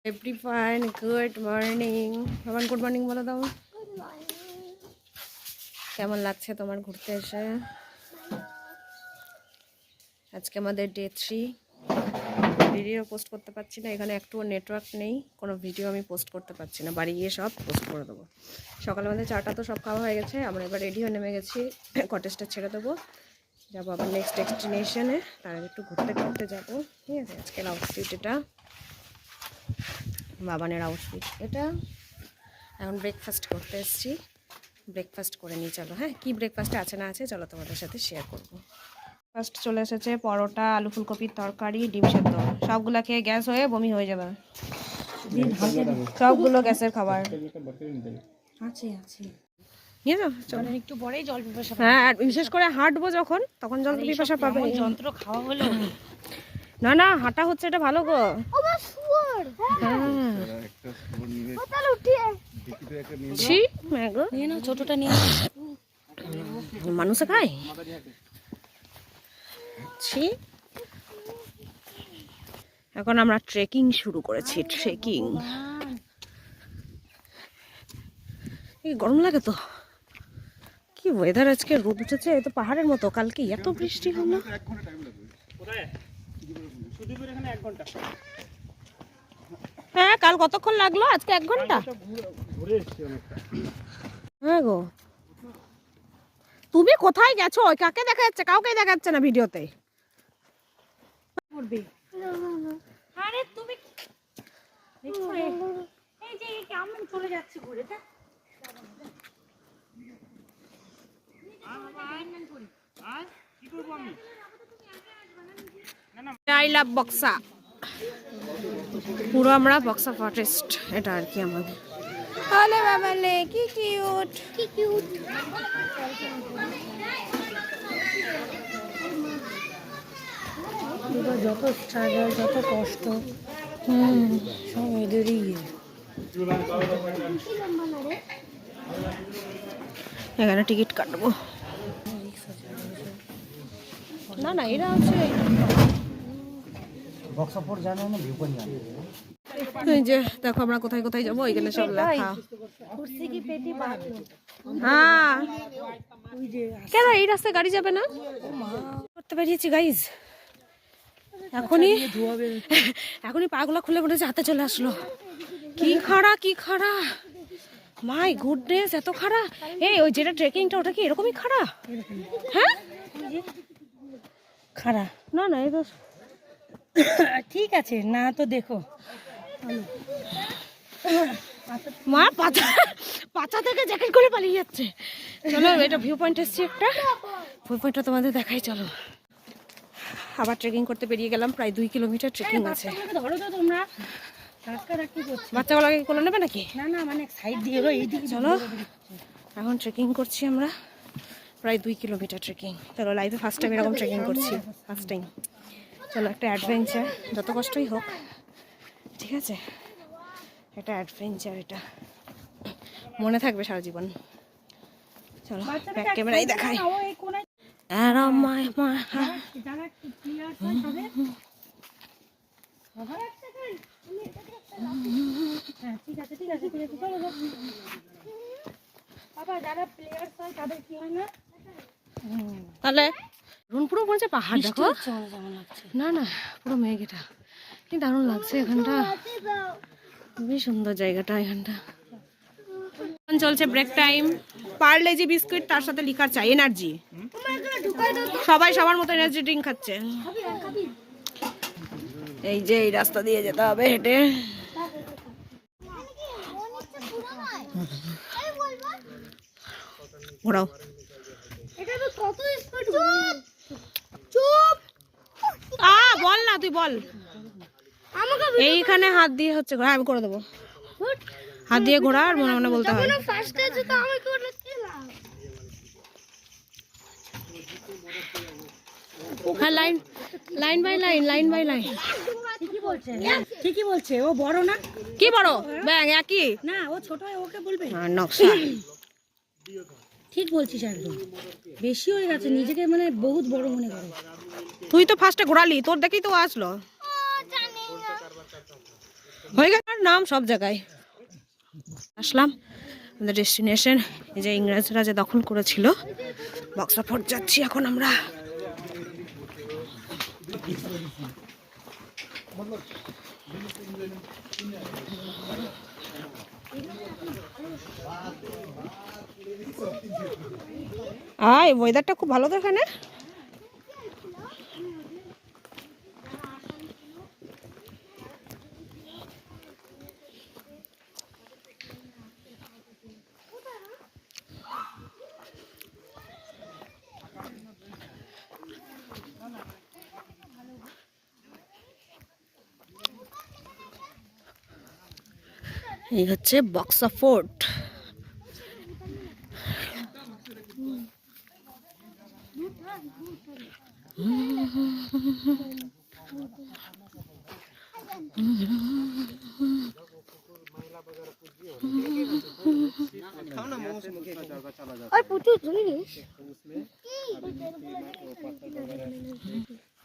Everyone good morning. আমার good morning বলে দাও। কেমন লাগছে তোমার ঘুরতে এসে? আজকে আমাদের ডে 3। ভিডিও পোস্ট করতে পারছি না, এখানে একটুও নেটওয়ার্ক নেই, কোনো ভিডিও আমি পোস্ট করতে পারছি না। বাড়ি গিয়ে সব পোস্ট করে দেবো। সকালে আমাদের চাটা তো সব খাওয়া হয়ে গেছে, আমরা এবার রেডি হয়ে নেমে গেছি। কটেজটা ছেড়ে দেবো, যাবো আবার নেক্সট ডেস্টিনেশনে। তার আগে একটু ঘুরতে যাবো, ঠিক আছে? আজকের আউটফিট এটা, বাবানের আউটফিট এটা। এখন ব্রেকফাস্ট করতে এসেছি, ব্রেকফাস্ট করে নিই। চলো, হ্যাঁ, কি ব্রেকফাস্টে আছে না আছে চলো তোমাদের সাথে শেয়ার করবো। ফার্স্ট চলে এসেছে পরোটা, আলু ফুলকপির তরকারি, ডিম সেদ্ধ। সবগুলো খেয়ে গ্যাস হয়ে বমি হয়ে যাবে, সবগুলো গ্যাসের খাবার। একটু পরেই জল পিপাসা, হ্যাঁ, আর বিশেষ করে হাঁটবো যখন, তখন জল পিপাসা পাবে। যন্ত্র খাওয়া হলো না, না হাঁটা হচ্ছে, এটা ভালো গো। ছোটটা নিয়ে মানুষে খায়। এখন আমরা ট্রেকিং শুরু করেছি। ট্রেকিং গরম লাগে তো, কি ওয়েদার আজকে, রোদ উঠেছে, এই তো পাহাড়ের মতো। কালকে এত বৃষ্টি হলো। হ্যাঁ, কাল কতক্ষণ লাগলো, আজকে 1 ঘন্টা। হ্যাঁ গো, তুমি কোথায় গেছো? কাকে দেখা যাচ্ছে? কাউকে দেখা যাচ্ছে না ভিডিওতে। আরে তুমি এই যে কেমন চলে যাচ্ছে ঘুরে। I love Buxa. পুরো আমরা বক্সা ফরেস্ট, এটা আর কি আমাদের। আলে বাবালে, কি কিউট, কি কিউট। যত স্ট্রাগল, যত কষ্ট, সব এদেরই। এখানে টিকিট কাটবো। না না, এরা হচ্ছে এই যে দেখো আমরা কোথায় কোথায় যাবো, এখানে সব লেখা। হ্যাঁ, কেন এই রাস্তায় গাড়ি যাবে না? করতে পারিয়েছি গাইজ, এখনই পাগুলা খুলে পড়েছে, হাতে চলে আসলো। কি খাড়া, কি খাড়া, মাই গুডনেস, এত খাড়া। এই ওই যেটা ট্রেকিংটা, ওটা কি এরকমই খাড়া? হ্যাঁ খাড়া না, না এই তো ঠিক আছে না, তো দেখো মা পাছা থেকে জ্যাকেট করে পালিয়ে যাচ্ছে। চলো, এটা ভিউ পয়েন্ট এসছি একটা, ভিউ পয়েন্টটা তোমাদের দেখাই। চলো, আবার ট্রেকিং করতে বেরিয়ে গেলাম। প্রায় 2 কিলোমিটার ট্রেকিং আছে। ধরো তো তোমরা, বাচ্চাগুলোকে কোলে নেবে নাকি? না না, মানে সাইড দিয়ে এইদিকে। চলো, এখন ট্রেকিং করছি আমরা, প্রায় 2 কিলোমিটার ট্রেকিং। চলো, লাইফে ফার্স্ট টাইম এরকম ট্রেকিং করছি, ফার্স্ট টাইম। চলো, একটা অ্যাডভেঞ্চার, যত কষ্টই হোক, ঠিক আছে? এটা অ্যাডভেঞ্চার, এটা মনে থাকবে সারা জীবন। চলো, ব্যাক ক্যামেরায় দেখাই। তাহলে পুরো পড়ছে পাহাড়, দেখো। না না, পুরো মেঘ, এটা কি দারুণ লাগছে এখানটা, খুবই সুন্দর জায়গাটা এখানটা। চলছে ব্রেক টাইম। পার্লেজি বিস্কুট, তার সাথে লিকার চাই, এনার্জি। সবাই সবার মতো এনার্জি ড্রিঙ্ক খাচ্ছে। এই যে এই রাস্তা দিয়ে যেতে হবে হেঁটে। ঘোরাও, বল না, তুই বল। এইখানে হাত দিয়ে হচ্ছে ঘোরা, আমি করে দেবো। হাত দিয়ে ঘোরা, আর মনে মনে বলতে হয়। হ্যাঁ, line line by line, line by line. ঠিকই বলছে, ও বড় না? কি বড় ব্যাং, একই না, ও ছোট, ওকে বলবে নকশা। ঠিক বলছিস, একদম বেশি হয়ে গেছে, নিজেকে মানে বহুত বড় মনে করে। তুই তো ফার্স্টে ঘোরালি, তোর দেখেই তো আসলো। হয়ে গেল নাম সব জায়গায় আসলাম। আমাদের ডেস্টিনেশন এই যে ইংরেজরা যে দখল করেছিল বক্সা ফোর্ট যাচ্ছি এখন আমরা। আয় ওয়েদারটা খুব ভালো তো এখানে। এই হচ্ছে বক্সা ফোর্ট।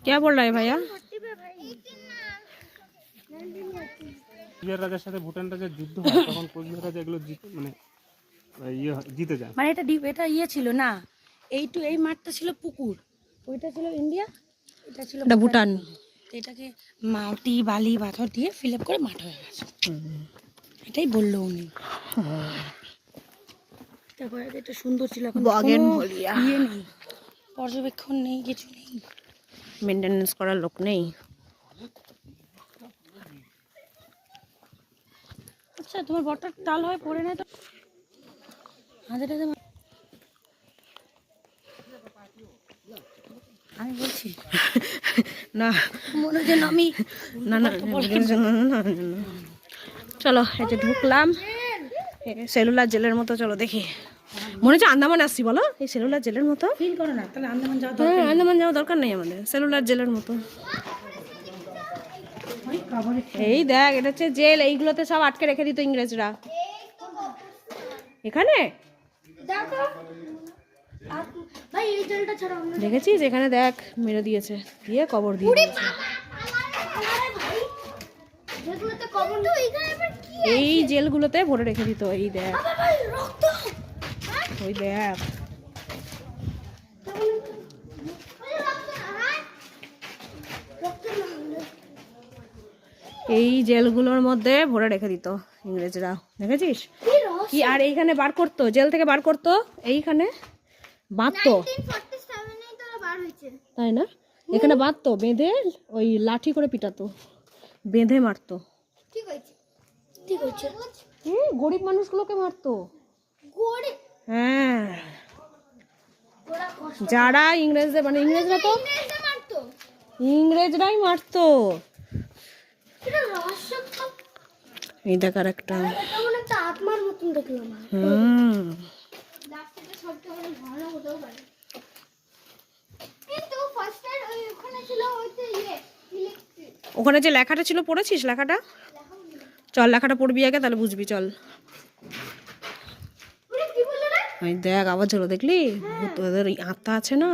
क्या बोल रहा है भैया? কোচবিহার রাজার সাথে ভুটান রাজার যুদ্ধ হয় তখন কোচবিহার রাজা এগুলো জিতে যায়। মানে এটা ইয়ে ছিল না, এই মাঠটা ছিল পুকুর, ওইটা ছিল ইন্ডিয়া, এটা ছিল ভুটান। এটাকে মাটি বালি পাথর দিয়ে ফিল আপ করে মাঠ হয়ে গেছে, এটাই বললো উনি। তারপরে এটা সুন্দর ছিল, এখন ইয়ে নেই, পর্যবেক্ষণ নেই, কিছু নেই, মেনটেনেন্স করার লোক নেই। আচ্ছা তোমার বটার টাল হয়ে পড়ে না তো হাজার হাজার। আমি বলছি না মনে হচ্ছে আমি না না চলো এই যে ঢুকলাম সেলুলার জেলের মতো। চলো দেখি, মনে হচ্ছে আন্দামান আসছি বলো, এই সেলুলার জেলের মতো ফিল করো না, তাহলে আন্দামান যাওয়া হ্যাঁ আন্দামান যাওয়ার দরকার নেই আমাদের, সেলুলার জেলের মতো। এই দেখ এটা হচ্ছে জেল, এইগুলোতে সব আটকে রেখে দিত ইংরেজরা। এখানে দেখেছিস, এখানে দেখ মেরে দিয়েছে, দিয়ে কবর দিয়ে দিয়েছে। এই জেলগুলোতে ভরে রেখে দিত। এই দেখ, ওই দেখ এই জেলগুলোর মধ্যে ভরে রেখে দিত ইংরেজরা, দেখেছিস কি? আর এইখানে বার করতো, জেল থেকে বার করতো, এইখানে বাঁধতো, তাই না? এখানে বাঁধতো, বেঁধে ওই লাঠি করে পিটাতো, বেঁধে মারতো। গরিব মানুষগুলোকে মারতো। হ্যাঁ, যারা ইংরেজদের মানে ইংরেজরা তো ইংরেজরাই মারতো। এই দেখার একটা আত্মার মতন দেখলাম। ওখানে যে লেখাটা ছিল পড়েছিস লেখাটা? চল লেখাটা পড়বি আগে, তাহলে বুঝবি। চল ওই দেখ আবার চলো, দেখলি ওদের ওই আত্মা আছে না,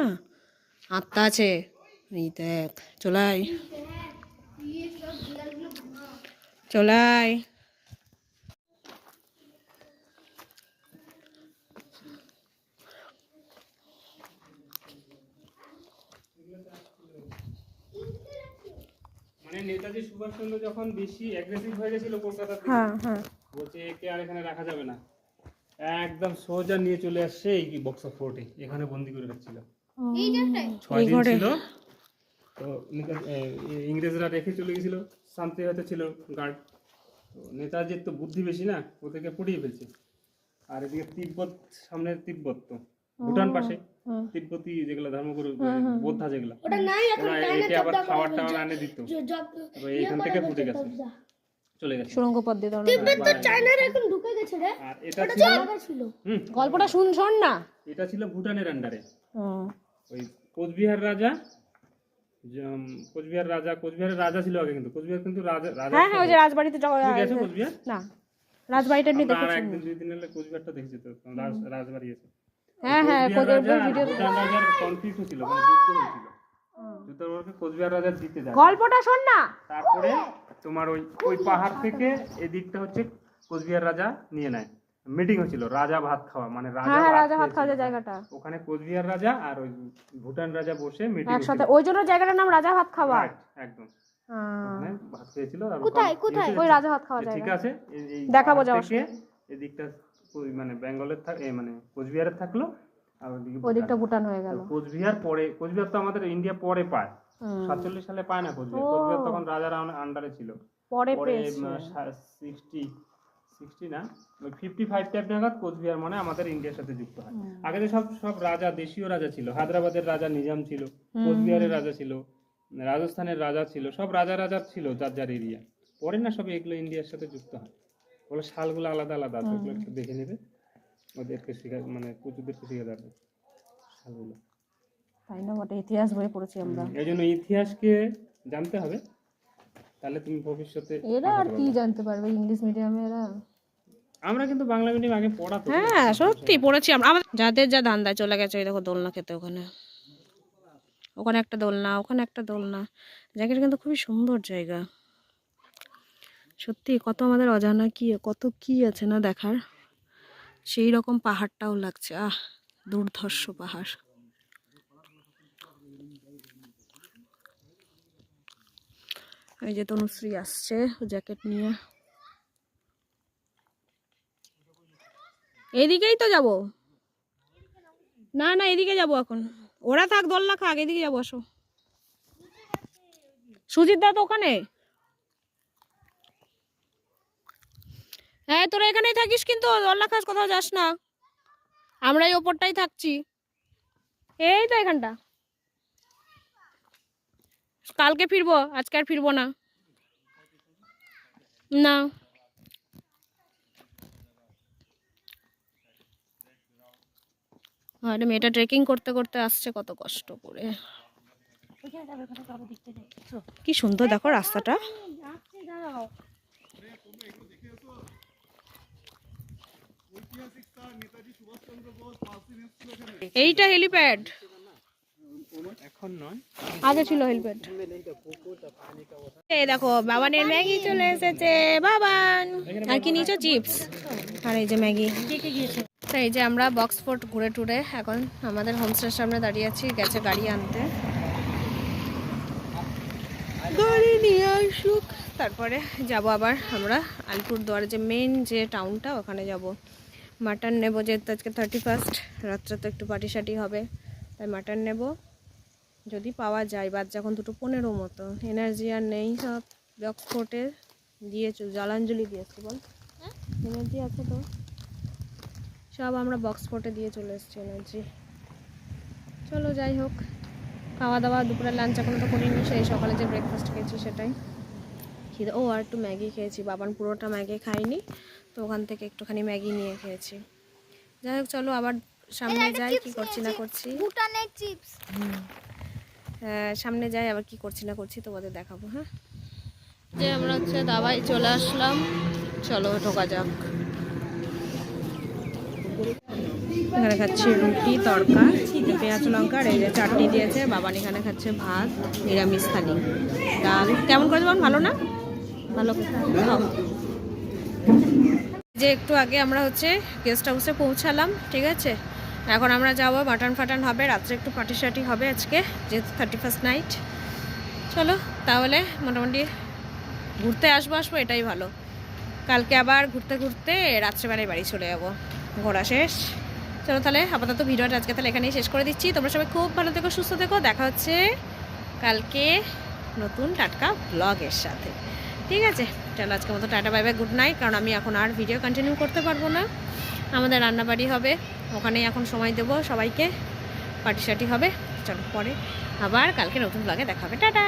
আত্মা আছে। এই দেখ চলাই চলাই মানে নেতাজি সুভাষচন্দ্র যখন বেশি অ্যাগ্রেসিভ হয়ে গেছিল কলকাতাতে, বলছে একে আর এখানে রাখা যাবে না, একদম সোজা নিয়ে চলে আসছে এই বক্সা ফোর্টে, এখানে বন্দি করে রাখছিল। 6 দিন ছিল তো ইংরেজরা রেখে চলে গেছিল, শান্তি হয়তো ছিল গার্ড। তো নেতাজির তো বুদ্ধি বেশি না, ওদেরকে পুড়িয়ে ফেলছে। আর এদিকে তিব্বত, সামনে তিব্বত, তো ভুটান পাশে তিব্বতী যেগুলো ধর্মগুরু বোদ্ধা যেগুলো, ওরা একে আবার খাবার টাবার আনে দিত। এইখান থেকে ফুটে গেছে, চলে গেছে সুড়ঙ্গ পথ দিয়ে। তিব্বত তো চায়নার এখন ঢুকে গেছে রে। আর এটা ছিল গল্পটা শুন না, এটা ছিল ভুটানের আন্ডারে। ওই কোচবিহার রাজা, কোচবিহারের রাজা ছিল আগে, কিন্তু কোচবিহার কিন্তু রাজা। হ্যাঁ হ্যাঁ, ওই যে রাজবাড়িতে গেছে কোচবিহার না, রাজবাড়িটা নিয়ে দেখেছি। আর একদিন 2 দিন হলে কোচবিহারটা দেখেছি তো, রাজবাড়ি আছে। হ্যাঁ হ্যাঁ, কোচবিহার ভিডিও। ভুটান রাজার কনফ্লিক্ট হয়েছিল, মানে যুদ্ধ হয়েছিল। যুদ্ধকে কোচবিহার রাজা দিতে যায়। গল্পটা শোন না। তারপরে তোমার ওই পাহাড় থেকে এদিকটা হচ্ছে কোচবিহার রাজা নিয়ে নেয়। মিটিং হয়েছিল রাজা ভাত খাওয়া, মানে রাজা ভাত খাওয়া জায়গাটা ওখানে কোচবিহার রাজা আর ওই ভুটান রাজা বসে মিটিং একসাথে, ওই জন্য জায়গাটার নাম রাজা ভাত খাওয়া। একদম ওখানে ভাত খেয়েছিল। কোথায় ওই রাজা ভাত খাওয়া ঠিক আছে, এই দেখাবো যাওয়ার থেকে এদিকটা মানে বেঙ্গলের মানে কোচবিহারের থাকলো, আর ওদিকটা ভুটান হয়ে গেল। কোচবিহার পরে, কোচবিহার তো আমাদের ইন্ডিয়া পরে পায়, 47 সালে পায় না কোচবিহার। কোচবিহার তখন রাজার আন্ডারে ছিল। পরে 60 না 55 টাইপ নাগাদ কোচবিহার মানে আমাদের ইন্ডিয়ার সাথে যুক্ত হয়। আগে তো সব রাজা, দেশীয় রাজা ছিল। হায়দ্রাবাদের রাজা নিজাম ছিল, কোচবিহারের রাজা ছিল, রাজস্থানের রাজা ছিল, সব রাজা ছিল যার যার এরিয়া। পরে না সব এগুলো ইন্ডিয়ার সাথে যুক্ত হয়। ওগুলো সালগুলো আলাদা আলাদা আছে, ওগুলো একটু দেখে নেবে, ওদেরকে শেখা মানে কুচুদেরকে শিখে যাবে সালগুলো। তাই না, বটে ইতিহাস বই পড়েছি আমরা। এই জন্য ইতিহাসকে জানতে হবে, তাহলে তুমি ভবিষ্যতে। এরা আর কি জানতে পারবে, ইংলিশ মিডিয়ামে এরা। আমরা কিন্তু বাংলা মিডিয়াম আগে পড়াতো। হ্যাঁ সত্যি পড়েছি আমরা। যাদের যা ধান্দায় চলে গেছে, ওই দেখো দোলনা খেতে, ওখানে একটা দোলনা, ওখানে একটা দোলনা। জায়গাটা কিন্তু খুবই সুন্দর জায়গা সত্যি। কত আমাদের অজানা কত কি আছে না দেখার। সেই রকম পাহাড়টাও লাগছে, দুর্ধর্ষ পাহাড়। এই যে তনুশ্রী আসছে জ্যাকেট নিয়ে। এইদিকেই তো যাব না, এদিকে যাব এখন। ওরা থাক, দোলনা খাক, এদিকে যাবো। আসো, সুজিত দা তো ওখানে। হ্যাঁ তোরা এখানেই থাকিস, কিন্তু দোলনা খাস, কোথাও যাস না। আমরা এই ওপরটাই থাকছি, এই তো এখানটা। কালকে ফিরবো, আজকে আর ফিরবো না। না আরে মেয়েটা ট্রেকিং করতে করতে আসছে কত কষ্ট করে। কি সুন্দর দেখো রাস্তাটা। এইটা হেলিপ্যাড, এখন নয়, আগে ছিল হেলিপ্যাড। এই দেখো বাবানের ম্যাগি চলে এসেছে। বাবান আর কি নিয়েছো? চিপস আর এই যে ম্যাগি। তো এই যে আমরা বক্স ফোর্ট ঘুরে টুরে এখন আমাদের হোমস্টের সামনে দাঁড়িয়ে আছি। গেছে গাড়ি আনতে, গাড়ি নিয়ে আসুক, তারপরে যাব আবার আমরা আলিপুরদুয়ার যে মেন যে টাউনটা, ওখানে যাব। মাটন নেবো, যেহেতু আজকে 31, রাত্রে তো একটু পার্টি সাটি হবে, তাই মাটন নেব যদি পাওয়া যায়। বাদ যখন 2:15 মতো, এনার্জি আর নেই। সব বক্স ফোর্টে দিয়েছো, জলাঞ্জলি দিয়েছি বল, এনার্জি আছে তো। সব আমরা বক্স ফোর্টে দিয়ে চলে এসেছি এনার্জি। চলো যাই হোক, খাওয়া দাওয়া দুপুরের লাঞ্চ এখনো তো করিনি, সেই সকালে যে ব্রেকফাস্ট খেয়েছি সেটাই খিদে। আর একটু ম্যাগি খেয়েছি, বাবান পুরোটা ম্যাগি খাইনি, তো ওখান থেকে একটুখানি ম্যাগি নিয়ে খেয়েছি। যাই হোক চলো আবার সামনে যাই, কি করছি না করছি। ভুটানের চিপস। সামনে যাই, আবার কি করছি না করছি তোমাদের দেখাবো। হ্যাঁ, যে আমরা হচ্ছে দাবাই চলে আসলাম, চলো ঢোকা যাক। এখানে খাচ্ছি রুটি তড়কা, পেঁয়াজ লঙ্কা, আর এই যে চাটনি দিয়েছে। বাবান এখানে খাচ্ছে ভাত, নিরামিষ থালি, ডাল। কেমন করে দেবেন? ভালো না? ভালো যে একটু আগে আমরা হচ্ছে গেস্ট হাউসে পৌঁছালাম, ঠিক আছে। এখন আমরা যাবো, মাটন ফাটন হবে, রাত্রে একটু পার্টি শার্টি হবে আজকে, যেহেতু 31st নাইট। চলো তাহলে মোটামুটি ঘুরতে আসবো এটাই ভালো। কালকে আবার ঘুরতে ঘুরতে রাত্রেবেলায় বাড়ি চলে যাবো, ঘোরা শেষ। চলো তাহলে আপাতত ভিডিওটা আজকে তাহলে এখানেই শেষ করে দিচ্ছি। তোমরা সবাই খুব ভালো থেকো, সুস্থ থেকো। দেখা হচ্ছে কালকে নতুন টাটকা ব্লগের সাথে, ঠিক আছে। চলো আজকের মতো tata, bye bye, good night. কারণ আমি এখন আর ভিডিও কন্টিনিউ করতে পারবো না, আমাদের রান্নাবাড়ি হবে, ওখানেই এখন সময় দেবো সবাইকে, পার্টি শার্টি হবে। চলো পরে আবার কালকে নতুন ব্লগে দেখা হবে, টাটা।